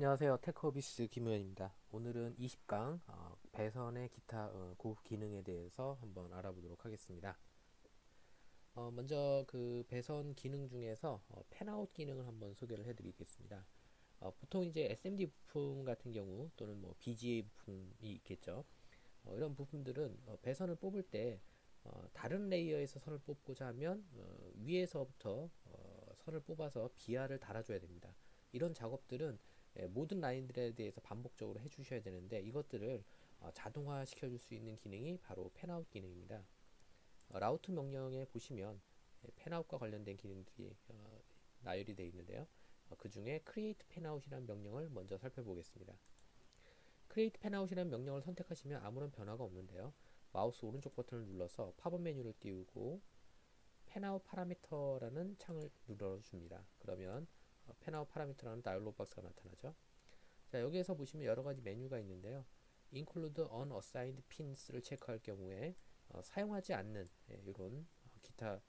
안녕하세요. 테크어비스 김우현입니다. 오늘은 20강 배선의 기타 고급 기능에 대해서 한번 알아보도록 하겠습니다. 먼저 그 배선 기능 중에서 펜아웃 기능을 한번 소개를 해드리겠습니다. 보통 이제 SMD 부품 같은 경우 또는 뭐 BGA 부품이 있겠죠. 이런 부품들은 배선을 뽑을 때 다른 레이어에서 선을 뽑고자 하면 위에서부터 선을 뽑아서 비아를 달아줘야 됩니다. 이런 작업들은 모든 라인들에 대해서 반복적으로 해주셔야 되는데 이것들을 자동화 시켜줄 수 있는 기능이 바로 펜아웃 기능입니다. 라우트 명령에 보시면 펜아웃과 관련된 기능들이 나열이 되어 있는데요. 그 중에 create panout이라는 명령을 먼저 살펴보겠습니다. create panout이라는 명령을 선택하시면 아무런 변화가 없는데요. 마우스 오른쪽 버튼을 눌러서 팝업 메뉴를 띄우고 펜아웃 파라미터라는 창을 눌러줍니다. 그러면 펜아웃 파라미터라는 다이얼로그 박스가 나타나죠. 자, 여기에서 보시면 여러 가지 메뉴가 있는데요. include unassigned pins를 체크할 경우에 사용하지 않는 이런 기타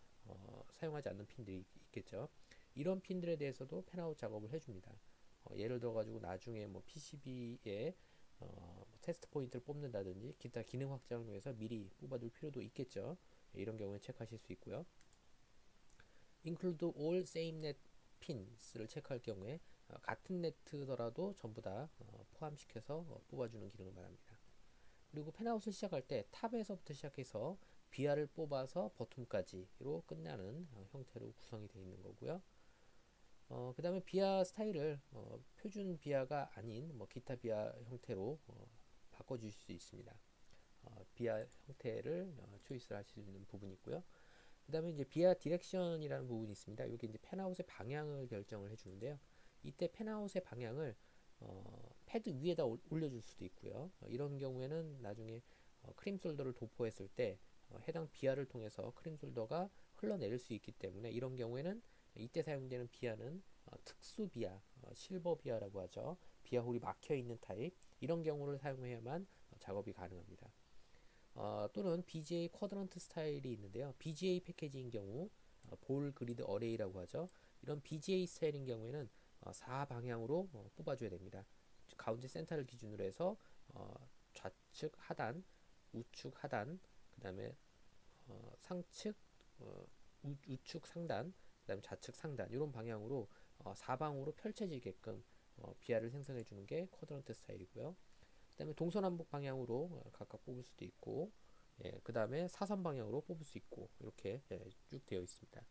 사용하지 않는 핀들이 있겠죠. 이런 핀들에 대해서도 펜아웃 작업을 해줍니다. 예를 들어 가지고 나중에 뭐 PCB에 테스트 포인트를 뽑는다든지 기타 기능 확장을 위해서 미리 뽑아둘 필요도 있겠죠. 이런 경우에 체크하실 수 있고요. include all same net pins를 체크할 경우에 같은 네트더라도 전부 다 포함시켜서 뽑아주는 기능을 말합니다. 그리고 펜아웃을 시작할 때 탑에서부터 시작해서 비아를 뽑아서 버튼까지로 끝나는 형태로 구성이 되어 있는 거고요. 그 다음에 비아 스타일을 표준 비아가 아닌 뭐 기타 비아 형태로 바꿔주실 수 있습니다. 비아 형태를 초이스를 하실 수 있는 부분이 있고요. 그 다음에 이제 비아 디렉션이라는 부분이 있습니다. 이게 이제 펜아웃의 방향을 결정을 해주는데요. 이때 펜아웃의 방향을 패드 위에다 올려줄 수도 있고요. 이런 경우에는 나중에 크림 솔더를 도포했을 때 해당 비아를 통해서 크림 솔더가 흘러내릴 수 있기 때문에 이런 경우에는 이때 사용되는 비아는 특수 비아, 실버 비아라고 하죠. 비아 홀이 막혀 있는 타입 이런 경우를 사용해야만 작업이 가능합니다. 또는 BGA 쿼드런트 스타일이 있는데요. BGA 패키지인 경우 볼 그리드 어레이라고 하죠. 이런 BGA 스타일인 경우에는 4방향으로 뽑아줘야 됩니다. 가운데 센터를 기준으로 해서 좌측 하단, 우측 하단, 그 다음에 상측, 우측 상단, 그 다음에 좌측 상단 이런 방향으로 사방으로 펼쳐지게끔 비아를 생성해 주는 게 쿼드런트 스타일이고요. 그 다음에 동서남북 방향으로 각각 뽑을 수도 있고, 그 다음에 사선 방향으로 뽑을 수 있고 이렇게 쭉 되어 있습니다.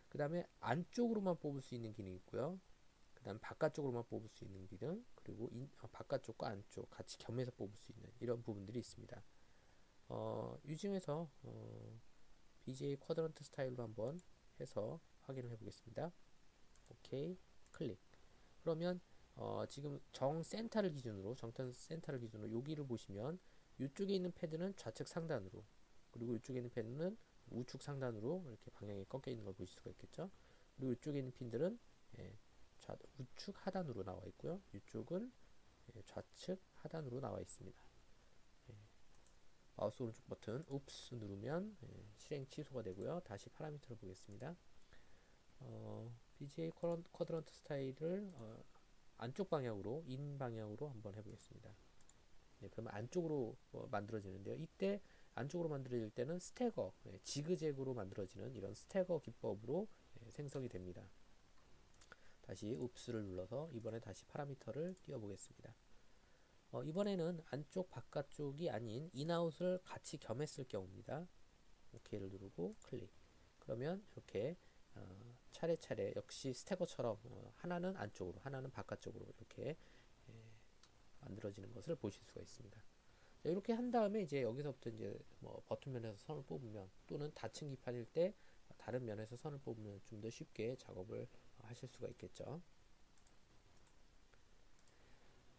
그 다음에 안쪽으로만 뽑을 수 있는 기능이 있고요. 그 다음 바깥쪽으로만 뽑을 수 있는 기능, 그리고 바깥쪽과 안쪽 같이 겸해서 뽑을 수 있는 이런 부분들이 있습니다. 이 중에서 BGA 쿼드런트 스타일로 한번 해서 확인을 해보겠습니다. 오케이, 클릭. 그러면 지금 정센터를 기준으로 여기를 보시면 이쪽에 있는 패드는 좌측 상단으로, 그리고 이쪽에 있는 패드는 우측 상단으로 이렇게 방향이 꺾여 있는 걸 보실 수가 있겠죠. 그리고 이쪽에 있는 핀들은 우측 하단으로 나와 있고요. 이쪽은 좌측 하단으로 나와 있습니다. 마우스 오른쪽 버튼 옵스 누르면 실행 취소가 되고요. 다시 파라미터를 보겠습니다. BGA 쿼드런트 스타일을 안쪽 방향으로 인 방향으로 한번 해보겠습니다. 그러면 안쪽으로 만들어지는데요. 이때 안쪽으로 만들어질 때는 스태거, 지그재그로 만들어지는 이런 스태거 기법으로 생성이 됩니다. 다시 옵스를 눌러서 이번에 다시 파라미터를 띄워보겠습니다. 이번에는 안쪽 바깥쪽이 아닌 인아웃을 같이 겸했을 경우입니다. OK를 누르고 클릭. 그러면 이렇게 차례차례 역시 스태거처럼 하나는 안쪽으로 하나는 바깥쪽으로 이렇게 만들어지는 것을 보실 수가 있습니다. 자, 이렇게 한 다음에 이제 여기서부터 이제 뭐 버튼 면에서 선을 뽑으면 또는 닫힌 기판일 때 다른 면에서 선을 뽑으면 좀 더 쉽게 작업을 하실 수가 있겠죠.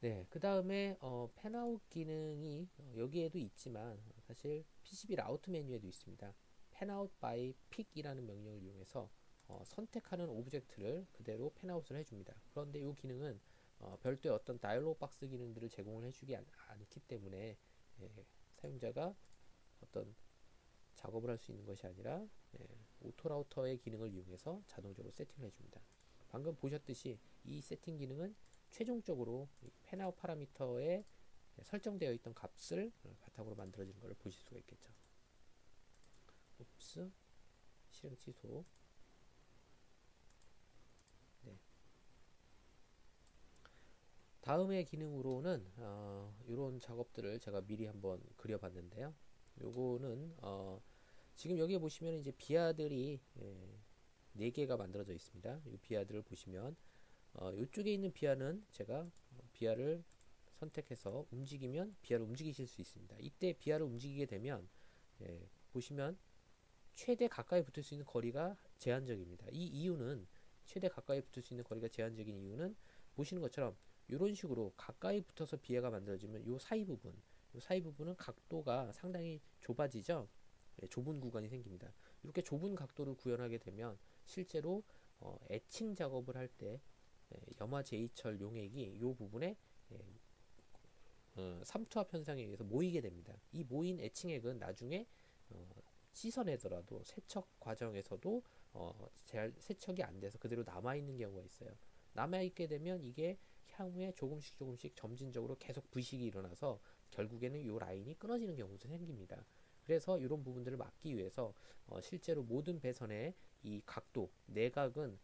네, 그 다음에 펜아웃 기능이 여기에도 있지만 사실 PCB 라우트 메뉴에도 있습니다. 펜아웃 by pick이라는 명령을 이용해서 선택하는 오브젝트를 그대로 펜아웃을 해줍니다. 그런데 이 기능은 별도의 어떤 다이얼로그 박스 기능들을 제공을 해주지 않기 때문에 사용자가 어떤 작업을 할 수 있는 것이 아니라 오토 라우터의 기능을 이용해서 자동적으로 세팅을 해줍니다. 방금 보셨듯이 이 세팅 기능은 최종적으로 펜아웃 파라미터에 설정되어 있던 값을 바탕으로 만들어지는 것을 보실 수가 있겠죠. 옵스 실행 취소. 네. 다음의 기능으로는 이런 작업들을 제가 미리 한번 그려봤는데요. 요거는 지금 여기에 보시면 이제 비아들이 4개가 만들어져 있습니다. 이 비아들을 보시면 이쪽에 있는 비아는 제가 비아를 선택해서 움직이면 비아를 움직이실 수 있습니다. 이때 비아를 움직이게 되면 보시면 최대 가까이 붙을 수 있는 거리가 제한적입니다. 이 이유는 최대 가까이 붙을 수 있는 거리가 제한적인 이유는 보시는 것처럼 이런 식으로 가까이 붙어서 비아가 만들어지면 이 사이 부분은 각도가 상당히 좁아지죠. 좁은 구간이 생깁니다. 이렇게 좁은 각도를 구현하게 되면 실제로 에칭 작업을 할 때 염화 제이철 용액이 이 부분에 삼투압 현상에 의해서 모이게 됩니다. 이 모인 에칭액은 나중에 씻어내더라도 세척 과정에서도 잘 세척이 안 돼서 그대로 남아있는 경우가 있어요. 남아있게 되면 이게 향후에 조금씩 점진적으로 계속 부식이 일어나서 결국에는 이 라인이 끊어지는 경우도 생깁니다. 그래서 이런 부분들을 막기 위해서 실제로 모든 배선의 이 각도, 내각은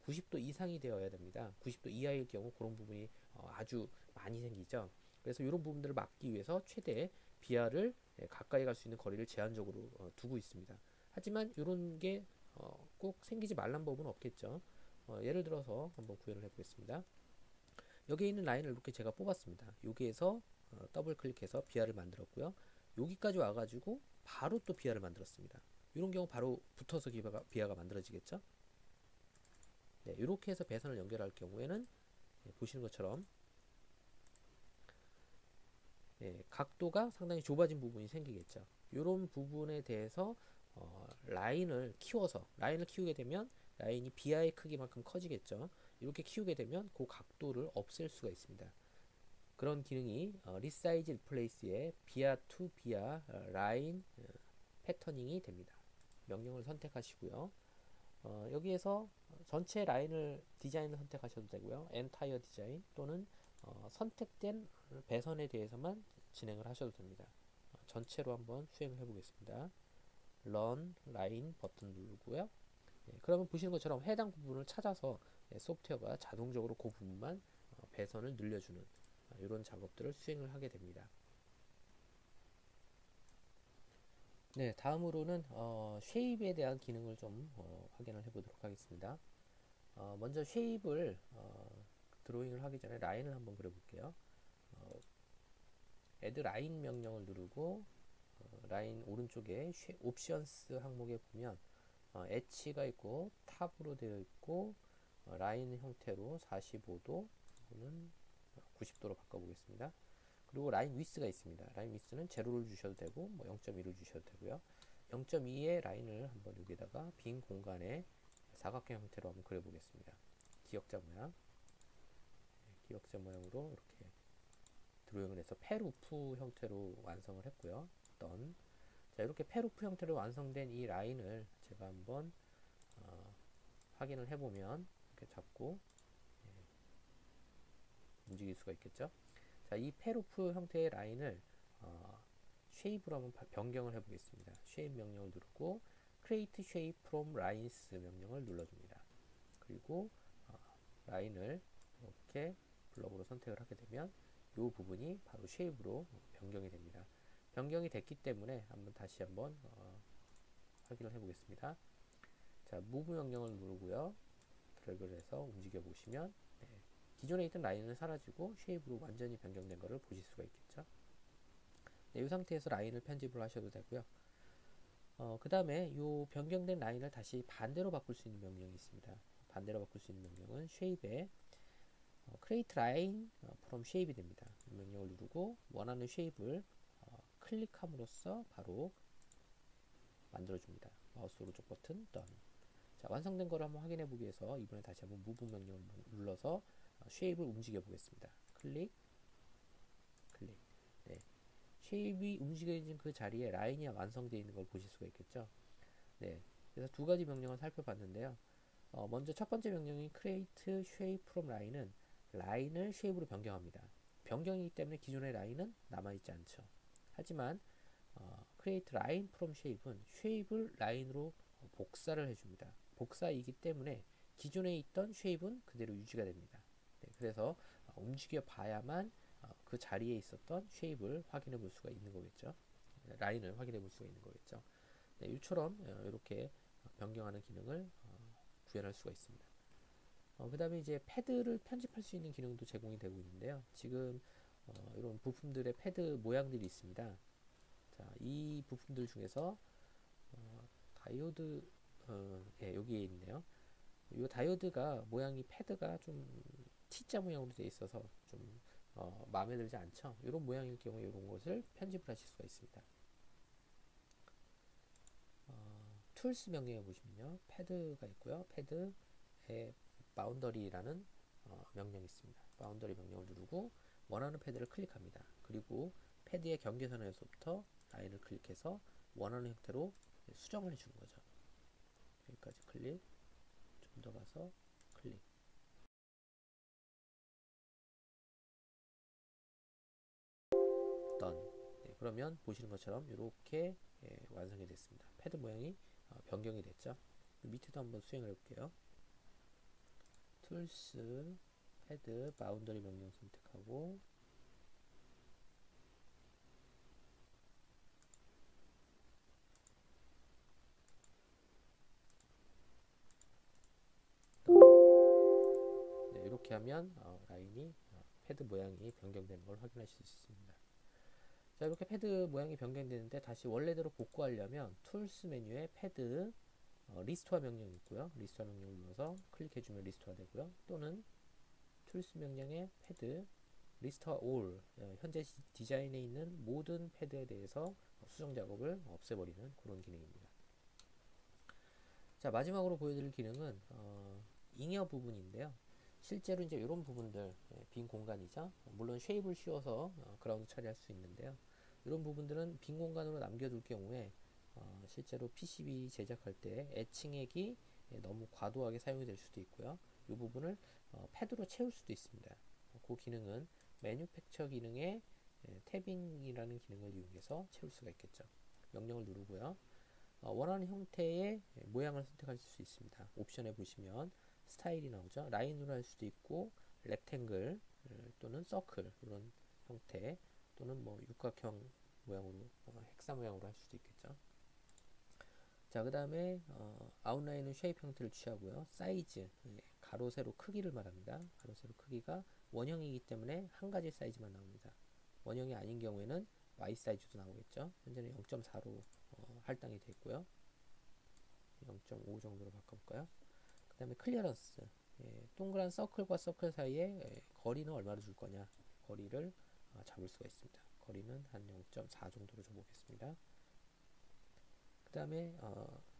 90도 이상이 되어야 됩니다. 90도 이하일 경우 그런 부분이 아주 많이 생기죠. 그래서 이런 부분들을 막기 위해서 최대 비하를 가까이 갈 수 있는 거리를 제한적으로 두고 있습니다. 하지만 이런 게 꼭 생기지 말란 법은 없겠죠. 예를 들어서 한번 구현을 해보겠습니다. 여기에 있는 라인을 이렇게 제가 뽑았습니다. 여기에서 더블 클릭해서 비하를 만들었고요. 여기까지 와가지고 바로 또 비하를 만들었습니다. 이런 경우 바로 붙어서 비하가 만들어지겠죠. 네, 이렇게 해서 배선을 연결할 경우에는 보시는 것처럼 각도가 상당히 좁아진 부분이 생기겠죠. 이런 부분에 대해서 라인을 키우게 되면 라인이 비하의 크기만큼 커지겠죠. 이렇게 키우게 되면 그 각도를 없앨 수가 있습니다. 그런 기능이 리사이즈 리플레이스의 비아 투 비아 라인 패터닝이 됩니다. 명령을 선택하시고요. 여기에서 전체 라인을 디자인을 선택하셔도 되고요. 엔타이어 디자인 또는 선택된 배선에 대해서만 진행을 하셔도 됩니다. 전체로 한번 수행을 해보겠습니다. 런 라인 버튼 누르고요. 그러면 보시는 것처럼 해당 부분을 찾아서 소프트웨어가 자동적으로 그 부분만 배선을 늘려주는 이런 작업들을 수행을 하게 됩니다. 네, 다음으로는 쉐입에 대한 기능을 좀 확인을 해보도록 하겠습니다. 먼저 쉐입을 드로잉을 하기 전에 라인을 한번 그려볼게요. add 라인 명령을 누르고 라인 오른쪽에 옵션스 항목에 보면 엣지가 있고 탑으로 되어 있고 라인 형태로 45도 또는 90도로 바꿔보겠습니다. 그리고 라인 위스가 있습니다. 라인 위스는 제로를 주셔도 되고 0.1을 주셔도 되고요. 0.2의 라인을 한번 여기다가 빈 공간에 사각형 형태로 한번 그려보겠습니다. 기역자 모양으로 이렇게 드로잉을 해서 페루프 형태로 완성을 했고요. 자, 이렇게 페루프 형태로 완성된 이 라인을 제가 한번 확인을 해보면 이렇게 잡고 움직일 수가 있겠죠. 자, 이 페루프 형태의 라인을 쉐입으로 한번 변경을 해보겠습니다. 쉐입 명령을 누르고 Create Shape from Lines 명령을 눌러줍니다. 그리고 라인을 이렇게 블럭으로 선택을 하게 되면 이 부분이 바로 쉐입으로 변경이 됩니다. 변경이 됐기 때문에 다시 한번 확인을 해보겠습니다. 자, Move 명령을 누르고요. 드래그를 해서 움직여 보시면 기존에 있던 라인은 사라지고 쉐입으로 완전히 변경된 것을 보실 수가 있겠죠. 네, 이 상태에서 라인을 편집을 하셔도 되고요. 그 다음에 이 변경된 라인을 다시 반대로 바꿀 수 있는 명령이 있습니다. 반대로 바꿀 수 있는 명령은 쉐입에 create line from shape이 됩니다. 이 명령을 누르고 원하는 쉐입을 클릭함으로써 바로 만들어줍니다. 마우스 오른쪽 버튼 done. 자, 완성된 걸 한번 확인해 보기 위해서 이번에 다시 한번 move 명령을 눌러서 쉐입을 움직여 보겠습니다. 클릭. 네. 쉐입이 움직여진 그 자리에 라인이 완성되어 있는 걸 보실 수가 있겠죠. 네. 그래서 두 가지 명령을 살펴봤는데요. 먼저 첫 번째 명령인 create shape from line은 라인을 쉐입으로 변경합니다. 변경이기 때문에 기존의 라인은 남아있지 않죠. 하지만 create line from shape은 쉐입을 라인으로 복사를 해줍니다. 복사이기 때문에 기존에 있던 쉐입은 그대로 유지가 됩니다. 네, 그래서 움직여 봐야만 그 자리에 있었던 쉐입을 확인해 볼 수가 있는 거겠죠. 라인을 확인해 볼 수가 있는 거겠죠. 네, 이처럼 이렇게 변경하는 기능을 구현할 수가 있습니다. 그 다음에 이제 패드를 편집할 수 있는 기능도 제공이 되고 있는데요. 지금 이런 부품들의 패드 모양들이 있습니다. 자, 이 부품들 중에서 다이오드 예, 여기에 있네요. 이 다이오드가 모양이 패드가 좀 T자 모양으로 되어 있어서 좀 마음에 들지 않죠. 이런 모양일 경우에 이런 것을 편집을 하실 수가 있습니다. 툴스 명령에 보시면요, 패드가 있고요. 패드에 바운더리라는 명령이 있습니다. 바운더리 명령을 누르고 원하는 패드를 클릭합니다. 그리고 패드의 경계선에서부터 라인을 클릭해서 원하는 형태로 수정을 해주는 거죠. 여기까지 클릭, 좀 더 가서 클릭. done. 네, 그러면 보시는 것처럼 이렇게 완성이 됐습니다. 패드 모양이 변경이 됐죠. 밑에도 한번 수행을 해볼게요. 툴스, 패드, 바운더리 명령 선택하고 네, 이렇게 하면 라인이 패드 모양이 변경되는 걸 확인하실 수 있습니다. 자, 이렇게 패드 모양이 변경되는데 다시 원래대로 복구하려면 툴스 메뉴에 패드 리스토어 명령이 있고요. 리스토어 명령을 눌러서 클릭해주면 리스토어 되고요. 또는 툴스 명령에 패드 리스토어 올 현재 디자인에 있는 모든 패드에 대해서 수정 작업을 없애버리는 그런 기능입니다. 자, 마지막으로 보여드릴 기능은 잉여 부분인데요. 실제로 이제 이런 부분들 빈 공간이죠. 물론 쉐입을 씌워서 그라운드 처리할 수 있는데요. 이런 부분들은 빈 공간으로 남겨둘 경우에 실제로 PCB 제작할 때 애칭액이 너무 과도하게 사용이 될 수도 있고요. 이 부분을 패드로 채울 수도 있습니다. 그 기능은 매뉴팩처 기능의 탭빙이라는 기능을 이용해서 채울 수가 있겠죠. 명령을 누르고요. 원하는 형태의 모양을 선택하실 수 있습니다. 옵션에 보시면 스타일이 나오죠. 라인으로 할 수도 있고 렉탱글 또는 서클 이런 형태 또는 뭐 육각형 모양으로 헥사 모양으로 할 수도 있겠죠. 자, 그 다음에 아웃라인은 쉐입 형태를 취하고요. 사이즈 가로 세로 크기를 말합니다. 가로 세로 크기가 원형이기 때문에 한 가지 사이즈만 나옵니다. 원형이 아닌 경우에는 Y 사이즈도 나오겠죠. 현재는 0.4로 할당이 되어 있고요. 0.5 정도로 바꿔볼까요? 그 다음에 클리어런스 동그란 서클과 서클 사이에 거리는 얼마로 줄 거냐, 거리를 잡을 수가 있습니다. 거리는 한 0.4 정도로 줘보겠습니다. 그 다음에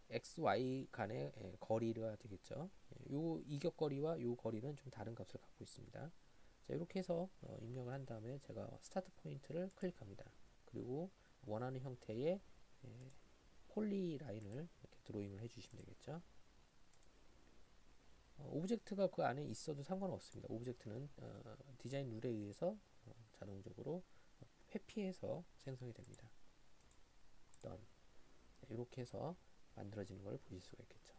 x, y 간의 거리가 되겠죠. 요 이격거리와 요 거리는 좀 다른 값을 갖고 있습니다. 자, 이렇게 해서 입력을 한 다음에 제가 스타트 포인트를 클릭합니다. 그리고 원하는 형태의 폴리 라인을 이렇게 드로잉을 해주시면 되겠죠. 오브젝트가 그 안에 있어도 상관없습니다. 오브젝트는 디자인 룰에 의해서 자동적으로 회피해서 생성이 됩니다. done. 이렇게 해서 만들어지는 걸 보실 수가 있겠죠.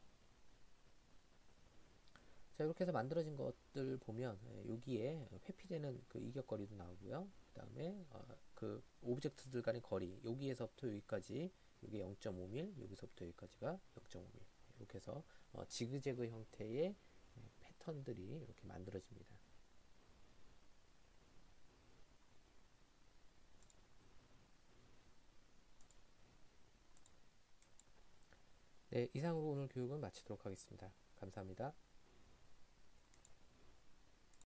자, 이렇게 해서 만들어진 것들 보면 여기에 회피되는 그 이격거리도 나오고요. 그 다음에 그 오브젝트들 간의 거리 여기에서부터 여기까지 이게 0.5mm, 여기서부터 여기까지가 0.5mm. 이렇게 해서 지그재그 형태의 패턴들이 이렇게 만들어집니다. 네, 이상으로 오늘 교육은 마치도록 하겠습니다. 감사합니다.